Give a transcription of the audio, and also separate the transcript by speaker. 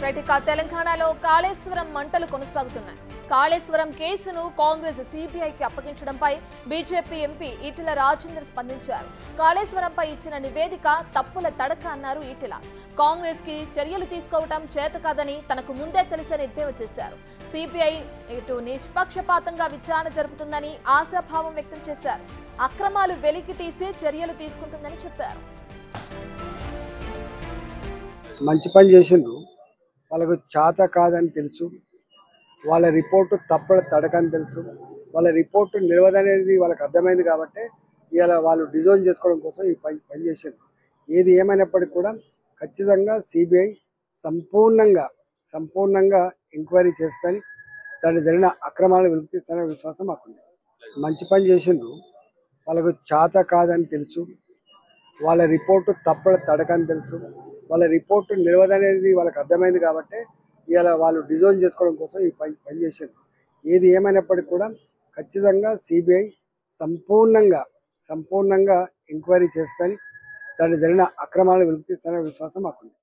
Speaker 1: Right ఇక తెలంగాణలో కాళేశ్వరం మంటలు కొనసాగుతున్నాయి. కాళేశ్వరం కేసును కాంగ్రెస్ సిబిఐకి అప్పగించడంపై బీజేపీ ఎంపీ ఈటెల రాజేందర్ స్పందించారు. కాళేశ్వరంపై ఇచ్చిన నివేదిక తప్పుల తడక అన్నారు ఈటెల. కాంగ్రెస్ కి చర్యలు తీసుకోవడం చేతకాదని తనకు ముందే తెలిసని ఎద్దేవా చేశారు. సిబిఐ ఇటు నిష్పక్షపాతంగా విచారణ జరుపుతుందని ఆశాభావం వ్యక్తం చేశారు. అక్రమాలు వెలికి తీసి చర్యలు తీసుకుంటుందని చెప్పారు.
Speaker 2: మంచి పని చేసిండ్రు. వాళ్ళకు చేత కాదని తెలుసు, వాళ్ళ రిపోర్టు తప్పడ తడకని తెలుసు, వాళ్ళ రిపోర్టు నిలవదనేది వాళ్ళకి అర్థమైంది కాబట్టి ఇలా వాళ్ళు డిజైన్ చేసుకోవడం కోసం ఈ పని చేసిండ్రు. ఏది ఏమైనప్పటికీ కూడా ఖచ్చితంగా సిబిఐ సంపూర్ణంగా ఎంక్వైరీ చేస్తాని, దాన్ని జరిగిన అక్రమాలను వెలికిస్తాననే విశ్వాసం మాకుంది. మంచి పని చేసిండ్రు. వాళ్ళకు చేత కాదని తెలుసు, వాళ్ళ రిపోర్టు తప్పడ తడకని తెలుసు, వాళ్ళ రిపోర్టు నిలవదనేది వాళ్ళకి అర్థమైంది కాబట్టి ఇలా వాళ్ళు డిజైన్ చేసుకోవడం కోసం ఈ పని చేశారు. ఏది ఏమైనప్పటికీ కూడా ఖచ్చితంగా సిబిఐ సంపూర్ణంగా ఎంక్వైరీ చేస్తాని, దాన్ని జరిగిన అక్రమాలను వెలికిస్తాననే విశ్వాసం మాకుంది.